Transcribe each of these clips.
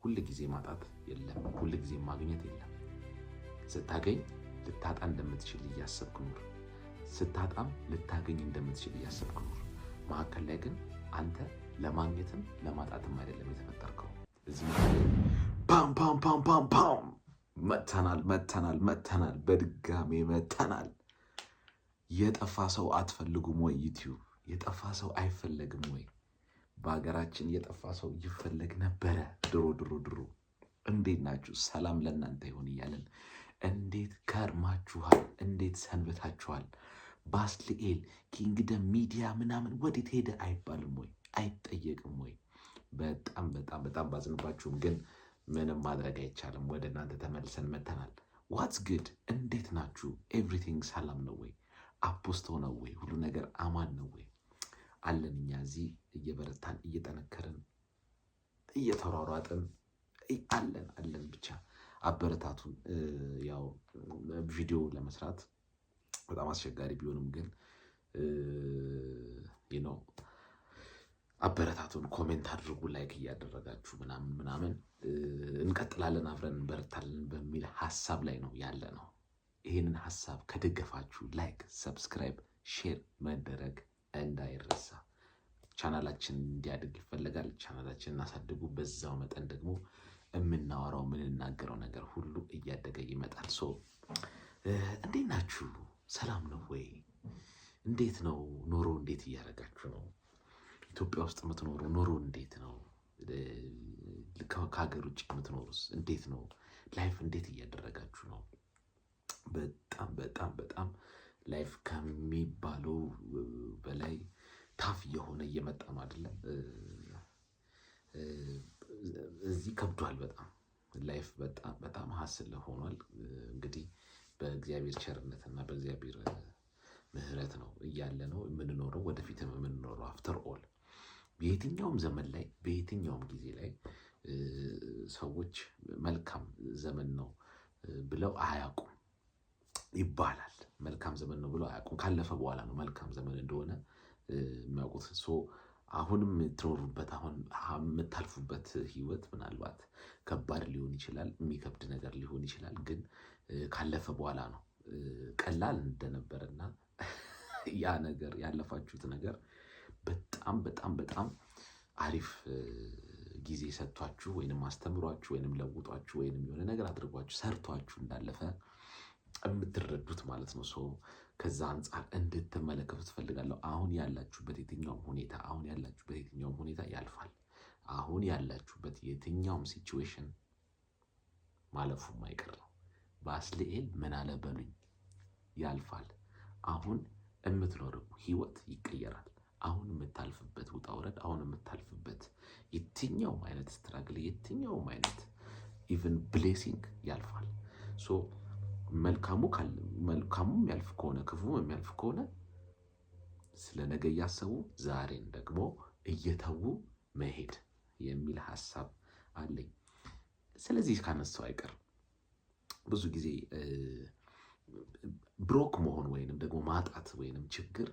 ሁል ጊዜ ማጣት የለም፣ ሁል ጊዜ ማግኘት የለም። ስታገኝ ልታጣ እንደምትችል እያሰብክ ኑር። ስታጣም ልታገኝ እንደምትችል እያሰብክ ኑር። መሀከል ላይ ግን አንተ ለማግኘትም ለማጣትም አይደለም የተፈጠርከው። እዚህ ፓም ፓም ፓም ፓም ፓም መተናል፣ በድጋሜ መተናል። የጠፋ ሰው አትፈልጉም ወይ? ዩቲዩብ የጠፋ ሰው አይፈለግም ወይ? በሀገራችን የጠፋ ሰው ይፈለግ ነበረ ድሮ። እንዴት ናችሁ? ሰላም ለእናንተ ይሆን እያለን እንዴት ከርማችኋል? እንዴት ሰንበታችኋል? ባስልኤል ኪንግደም ሚዲያ ምናምን ወዴት ሄደ አይባልም ወይ? አይጠየቅም ወይ? በጣም ባዝንባችሁም ግን ምንም ማድረግ አይቻልም። ወደ እናንተ ተመልሰን መተናል። ዋትስ ግድ? እንዴት ናችሁ? ኤቭሪቲንግ ሰላም ነው ወይ? አፖስቶ ነው ወይ? ሁሉ ነገር አማን ነው ወይ? አለን። እኛ እዚህ እየበረታን እየጠነከርን እየተሯሯጥን አለን። ብቻ አበረታቱን። ያው ቪዲዮ ለመስራት በጣም አስቸጋሪ ቢሆንም ግን አበረታቱን። ኮሜንት አድርጉ፣ ላይክ እያደረጋችሁ ምናምን እንቀጥላለን፣ አብረን እንበረታለን በሚል ሀሳብ ላይ ነው ያለ ነው። ይህንን ሀሳብ ከደገፋችሁ ላይክ፣ ሰብስክራይብ፣ ሼር መደረግ እንዳይረሳ። ቻናላችን እንዲያድግ ይፈለጋል። ቻናላችን እናሳድጉ። በዛው መጠን ደግሞ የምናወራው የምንናገረው ነገር ሁሉ እያደገ ይመጣል። እንዴት ናችሁ? ሰላም ነው ወይ? እንዴት ነው ኑሮ? እንዴት እያደረጋችሁ ነው? ኢትዮጵያ ውስጥ የምትኖሩ ኑሮ እንዴት ነው? ከሀገር ውጭ የምትኖሩስ እንዴት ነው? ላይፍ እንዴት እያደረጋችሁ ነው? በጣም ላይፍ ከሚባለው በላይ ታፍ እየሆነ እየመጣ ነው አይደለም? እዚህ ከብዷል በጣም ላይፍ በጣም ሀስል ሆኗል። እንግዲህ በእግዚአብሔር ቸርነትና በእግዚአብሔር ምሕረት ነው እያለ ነው የምንኖረው፣ ወደፊትም የምንኖረው። አፍተር ኦል በየትኛውም ዘመን ላይ በየትኛውም ጊዜ ላይ ሰዎች መልካም ዘመን ነው ብለው አያውቁም ይባላል። መልካም ዘመን ነው ብለው አያውቁም። ካለፈ በኋላ ነው መልካም ዘመን እንደሆነ የሚያውቁት። አሁንም የምትኖሩበት አሁን የምታልፉበት ህይወት ምናልባት ከባድ ሊሆን ይችላል፣ የሚከብድ ነገር ሊሆን ይችላል። ግን ካለፈ በኋላ ነው ቀላል እንደነበረና ያ ነገር ያለፋችሁት ነገር በጣም አሪፍ ጊዜ ሰጥቷችሁ ወይንም አስተምሯችሁ ወይንም ለውጧችሁ ወይንም የሆነ ነገር አድርጓችሁ ሰርቷችሁ እንዳለፈ የምትረዱት ማለት ነው። ከዛ አንጻር እንድትመለከቱ ትፈልጋለሁ። አሁን ያላችሁበት የትኛውም ሁኔታ ያልፋል። አሁን ያላችሁበት የትኛውም ሲቹዌሽን ማለፉ የማይቀር ነው። ባስልኤል ምን አለ በሉኝ? ያልፋል። አሁን የምትኖረው ህይወት ይቀየራል። አሁን የምታልፍበት ውጣ ውረድ፣ አሁን የምታልፍበት የትኛውም አይነት ስትራግል፣ የትኛውም አይነት ኢቨን ብሌሲንግ ያልፋል። መልካሙም ያልፍ ከሆነ ክፉም የሚያልፍ ከሆነ ስለ ነገ እያሰቡ ዛሬን ደግሞ እየተዉ መሄድ የሚል ሀሳብ አለኝ። ስለዚህ ካነሳው አይቀር ብዙ ጊዜ ብሮክ መሆን ወይንም ደግሞ ማጣት ወይንም ችግር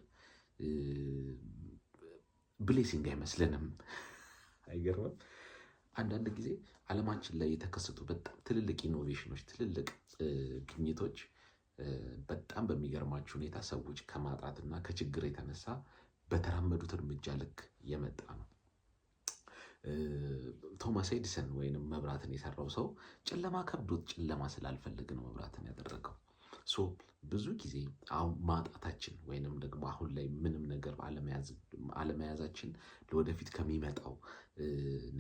ብሌሲንግ አይመስለንም። አይገርምም? አንዳንድ ጊዜ ዓለማችን ላይ የተከሰቱ በጣም ትልልቅ ኢኖቬሽኖች፣ ትልልቅ ግኝቶች በጣም በሚገርማችሁ ሁኔታ ሰዎች ከማጣትና ከችግር የተነሳ በተራመዱት እርምጃ ልክ የመጣ ነው። ቶማስ ኤዲሰን ወይንም መብራትን የሰራው ሰው ጨለማ ከብዶት ጨለማ ስላልፈለገ ነው መብራትን ያደረገው። ብዙ ጊዜ አሁን ማጣታችን ወይንም ደግሞ አሁን ላይ ምንም ነገር አለመያዛችን ለወደፊት ከሚመጣው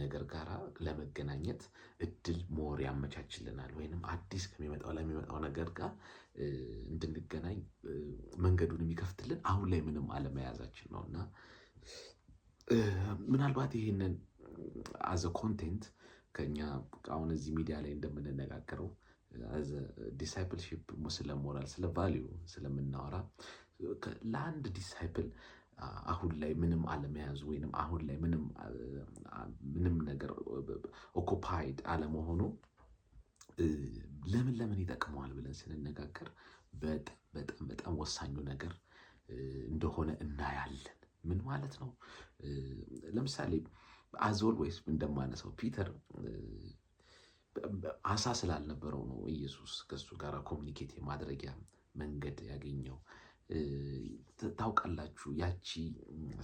ነገር ጋር ለመገናኘት እድል ሞር ያመቻችልናል። ወይንም አዲስ ለሚመጣው ነገር ጋር እንድንገናኝ መንገዱን የሚከፍትልን አሁን ላይ ምንም አለመያዛችን ነው። እና ምናልባት ይህንን አዘ ኮንቴንት ከኛ አሁን እዚህ ሚዲያ ላይ እንደምንነጋገረው ዲሳይፕልሺፕ ስለ ሞራል ስለ ቫሊዩ ስለምናወራ ለአንድ ዲሳይፕል አሁን ላይ ምንም አለመያዙ ወይንም አሁን ላይ ምንም ነገር ኦኩፓይድ አለመሆኑ ለምን ይጠቅመዋል ብለን ስንነጋገር በጣም ወሳኙ ነገር እንደሆነ እናያለን። ምን ማለት ነው? ለምሳሌ አዝ ኦልዌይስ እንደማነሳው ፒተር አሳ ስላልነበረው ነው ኢየሱስ ከእሱ ጋር ኮሚኒኬት የማድረጊያ መንገድ ያገኘው። ታውቃላችሁ ያቺ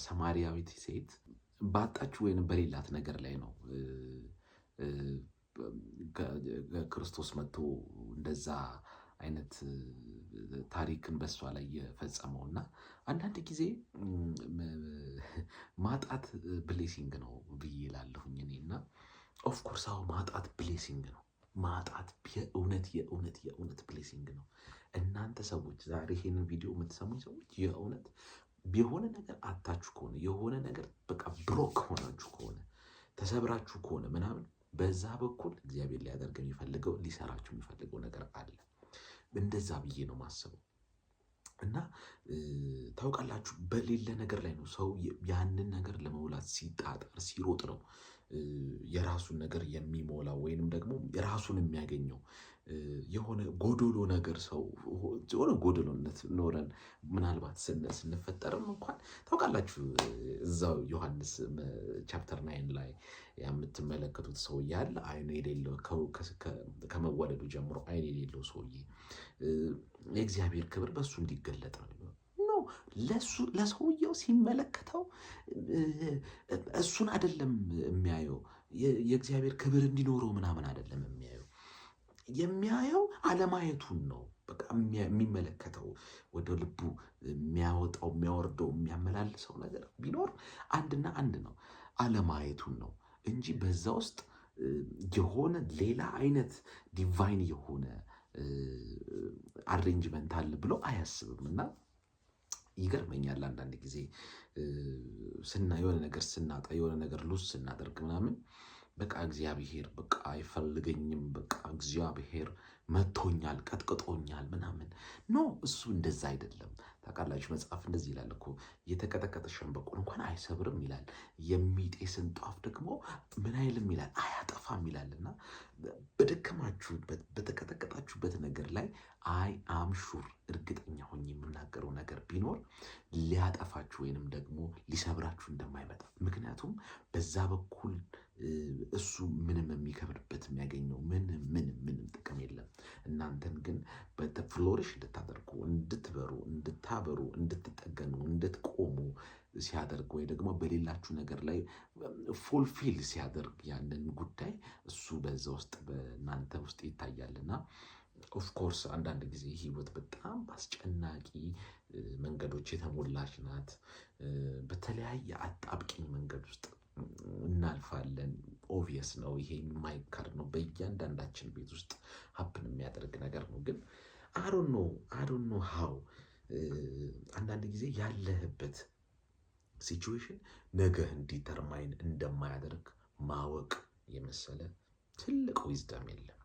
ሰማርያዊት ሴት ባጣችሁ ወይንም በሌላት ነገር ላይ ነው ክርስቶስ መጥቶ እንደዛ አይነት ታሪክን በሷ ላይ የፈጸመው። እና አንዳንድ ጊዜ ማጣት ብሌሲንግ ነው ብዬ እላለሁኝ እኔ። እና ኦፍኮርስ አዎ ማጣት ብሌሲንግ ነው። ማጣት የእውነት ብሌሲንግ ነው። እናንተ ሰዎች ዛሬ ይሄንን ቪዲዮ የምትሰሙኝ ሰዎች የእውነት የሆነ ነገር አታችሁ ከሆነ የሆነ ነገር በቃ ብሮክ ሆናችሁ ከሆነ ተሰብራችሁ ከሆነ ምናምን በዛ በኩል እግዚአብሔር ሊያደርግ የሚፈልገው ሊሰራችሁ የሚፈልገው ነገር አለ። እንደዛ ብዬ ነው ማስበው። እና ታውቃላችሁ በሌለ ነገር ላይ ነው ሰው ያንን ነገር ለመውላት ሲጣጣር ሲሮጥ ነው የራሱን ነገር የሚሞላው ወይንም ደግሞ የራሱን የሚያገኘው። የሆነ ጎዶሎ ነገር ሰው የሆነ ጎዶሎነት ኖረን ምናልባት ስንፈጠርም እንኳን ታውቃላችሁ እዛው ዮሐንስ ቻፕተር 9 ላይ የምትመለከቱት ሰውዬ ያለ አይኑ የሌለው ከመወለዱ ጀምሮ አይን የሌለው ሰውዬ የእግዚአብሔር ክብር በሱ እንዲገለጥ ነው። ለሰውየው ሲመለከተው እሱን አይደለም የሚያየው፣ የእግዚአብሔር ክብር እንዲኖረው ምናምን አይደለም የሚያየው አለማየቱን ነው። በቃ የሚመለከተው ወደ ልቡ የሚያወጣው የሚያወርደው የሚያመላልሰው ነገር ቢኖር አንድና አንድ ነው፣ አለማየቱን ነው እንጂ በዛ ውስጥ የሆነ ሌላ አይነት ዲቫይን የሆነ አሬንጅመንት አለ ብሎ አያስብም። እና ይገርመኛል አንዳንድ ጊዜ የሆነ ነገር ስናጣ የሆነ ነገር ሉዝ ስናደርግ ምናምን በቃ እግዚአብሔር በቃ አይፈልገኝም፣ በቃ እግዚአብሔር መቶኛል፣ ቀጥቅጦኛል ምናምን ኖ፣ እሱ እንደዛ አይደለም። ታውቃላችሁ መጽሐፍ እንደዚህ ይላል እኮ የተቀጠቀጠ ሸንበቆን እንኳን አይሰብርም ይላል፣ የሚጤስን ጧፍ ደግሞ ምን አይልም ይላል፣ አያጠፋም ይላል። እና በደከማችሁበት በተቀጠቀጣችሁበት ነገር ላይ አይ አም ሹር እርግጠኛ ሆኜ የምናገረው ነገር ቢኖር ሊያጠፋችሁ ወይንም ደግሞ ሊሰብራችሁ እንደማይመጣ። ምክንያቱም በዛ በኩል እሱ ምንም የሚከብድበት የሚያገኘው ምንም ጥቅም የለም። እናንተን ግን በፍሎሪሽ እንድታደርጉ እንድታበሩ እንድትጠገኑ እንድትቆሙ ሲያደርግ ወይ ደግሞ በሌላችሁ ነገር ላይ ፉልፊል ሲያደርግ ያንን ጉዳይ እሱ በዛ ውስጥ በእናንተ ውስጥ ይታያልና ኦፍኮርስ አንዳንድ ጊዜ ህይወት በጣም አስጨናቂ መንገዶች የተሞላች ናት። በተለያየ አጣብቂኝ መንገድ ውስጥ እናልፋለን። ኦብቪየስ ነው፣ ይሄ የማይካድ ነው። በእያንዳንዳችን ቤት ውስጥ ሀፕን የሚያደርግ ነገር ነው። ግን አዶን ኖ ሃው አንዳንድ ጊዜ ያለህበት ሲቹዌሽን ነገህን ዲተርማይን እንደማያደርግ ማወቅ የመሰለ ትልቅ ዊዝደም የለም።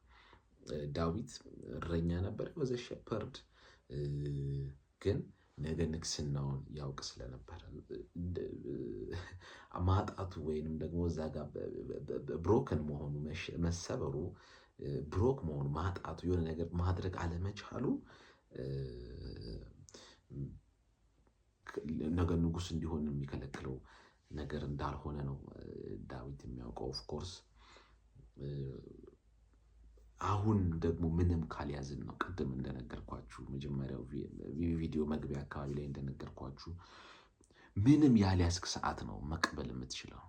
ዳዊት እረኛ ነበር፣ ወዘ ሸፐርድ ግን ነገ ንግስናውን ያውቅ ስለነበረ ማጣቱ ወይንም ደግሞ እዛ ጋር ብሮከን መሆኑ መሰበሩ ብሮክ መሆኑ ማጣቱ የሆነ ነገር ማድረግ አለመቻሉ ነገ ንጉስ እንዲሆን የሚከለክለው ነገር እንዳልሆነ ነው ዳዊት የሚያውቀው። ኦፍኮርስ አሁን ደግሞ ምንም ካልያዝን ነው ቅድም እንደነገርኳችሁ መጀመሪያው ቪዲዮ መግቢያ አካባቢ ላይ እንደነገርኳችሁ ምንም ያልያዝክ ሰዓት ነው መቀበል የምትችለው።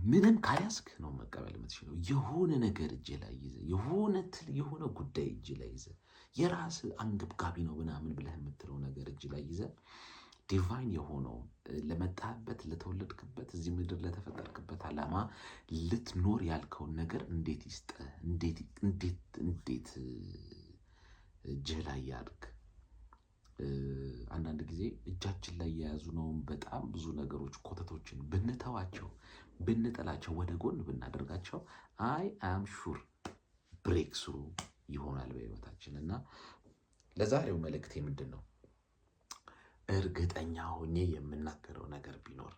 ምንም ካልያዝክ ነው መቀበል የምትችለው። የሆነ ነገር እጅ ላይ ይዘ የሆነ ጉዳይ እጅ ላይ ይዘ የራስ አንገብጋቢ ነው ምናምን ብለህ የምትለው ነገር እጅ ላይ ይዘ ዲቫይን የሆነውን ለመጣህበት ለተወለድክበት እዚህ ምድር ለተፈጠርክበት ዓላማ ልትኖር ያልከውን ነገር እንዴት ይስጥህ? እንዴት እጅህ ላይ ያድርግ? አንዳንድ ጊዜ እጃችን ላይ የያዙ ነው በጣም ብዙ ነገሮች ኮተቶችን ብንተዋቸው ብንጠላቸው ወደ ጎን ብናደርጋቸው አይ አም ሹር ብሬክ ስሩ ይሆናል በህይወታችን። እና ለዛሬው መልእክቴ ምንድን ነው? እርግጠኛ ሆኜ የምናገረው ነገር ቢኖር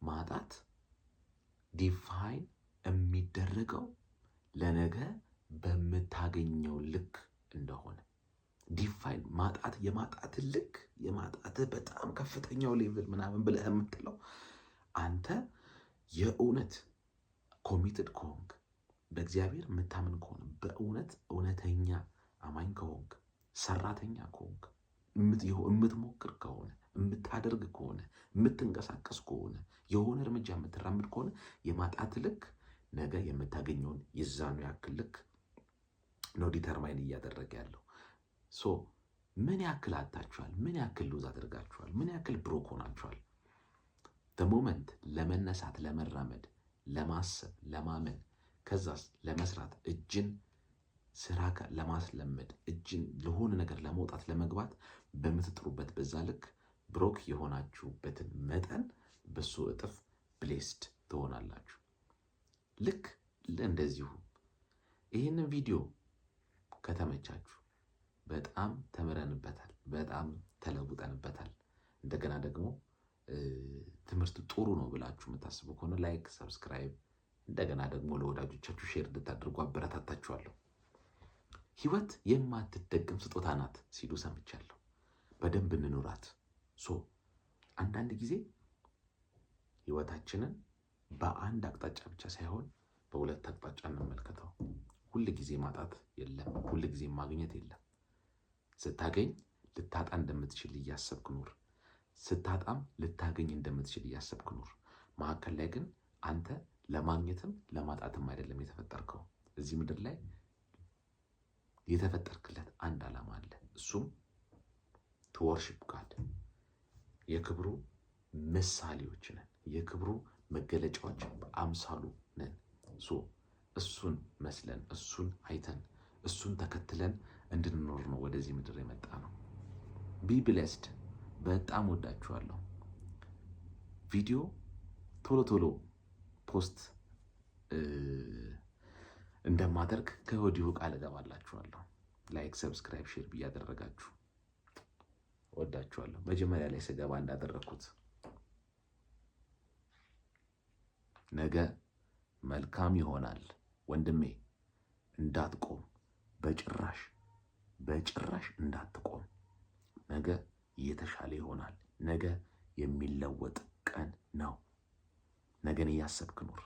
ማጣት ዲፋይን የሚደረገው ለነገ በምታገኘው ልክ እንደሆነ ዲፋይን ማጣት የማጣት ልክ የማጣት በጣም ከፍተኛው ሌቭል ምናምን ብለህ የምትለው አንተ የእውነት ኮሚትድ ከሆንክ፣ በእግዚአብሔር የምታምን ከሆነ፣ በእውነት እውነተኛ አማኝ ከሆንክ፣ ሰራተኛ ከሆንክ፣ የምትሞክር ከሆነ፣ የምታደርግ ከሆነ፣ የምትንቀሳቀስ ከሆነ፣ የሆነ እርምጃ የምትራምድ ከሆነ የማጣት ልክ ነገ የምታገኘውን የዛኑ ያክል ልክ ነው ዲተርማይን እያደረገ ያለው። ሶ ምን ያክል አጣችኋል? ምን ያክል ሉዝ አድርጋችኋል? ምን ያክል ብሮክ ሆናችኋል? ሞመንት ለመነሳት፣ ለመራመድ፣ ለማሰብ፣ ለማመን ከዛስ ለመስራት እጅን ስራ ለማስለመድ እጅን ለሆነ ነገር ለመውጣት ለመግባት በምትጥሩበት በዛ ልክ ብሮክ የሆናችሁበትን መጠን በሱ እጥፍ ብሌስድ ትሆናላችሁ። ልክ እንደዚሁ ይህንን ቪዲዮ ከተመቻችሁ በጣም ተምረንበታል፣ በጣም ተለውጠንበታል። እንደገና ደግሞ ትምህርት ጥሩ ነው ብላችሁ የምታስቡ ከሆነ ላይክ፣ ሰብስክራይብ እንደገና ደግሞ ለወዳጆቻችሁ ሼር እንድታደርጉ አበረታታችኋለሁ። ህይወት የማትደገም ስጦታ ናት ሲሉ ሰምቻለሁ። በደንብ እንኑራት። አንዳንድ ጊዜ ህይወታችንን በአንድ አቅጣጫ ብቻ ሳይሆን በሁለት አቅጣጫ እንመልከተው። ሁል ጊዜ ማጣት የለም፣ ሁል ጊዜ ማግኘት የለም። ስታገኝ ልታጣ እንደምትችል እያሰብክ ኑር። ስታጣም ልታገኝ እንደምትችል እያሰብክ ኑር። መካከል ላይ ግን አንተ ለማግኘትም ለማጣትም አይደለም የተፈጠርከው። እዚህ ምድር ላይ የተፈጠርክለት አንድ ዓላማ አለ። እሱም ቱ ወርሺፕ ጋድ። የክብሩ ምሳሌዎች ነን፣ የክብሩ መገለጫዎች በአምሳሉ ነን። እሱን መስለን፣ እሱን አይተን፣ እሱን ተከትለን እንድንኖር ነው ወደዚህ ምድር የመጣ ነው። ቢ ብሌስድ። በጣም ወዳችኋለሁ። ቪዲዮ ቶሎ ቶሎ ፖስት እንደማደርግ ከወዲሁ ቃል እገባላችኋለሁ። ላይክ፣ ሰብስክራይብ፣ ሼር ብያደረጋችሁ ወዳችኋለሁ። መጀመሪያ ላይ ስገባ እንዳደረግኩት ነገ መልካም ይሆናል ወንድሜ፣ እንዳትቆም፣ በጭራሽ እንዳትቆም። ነገ የተሻለ ይሆናል። ነገ የሚለወጥ ቀን ነው። ነገን እያሰብክ ኑር።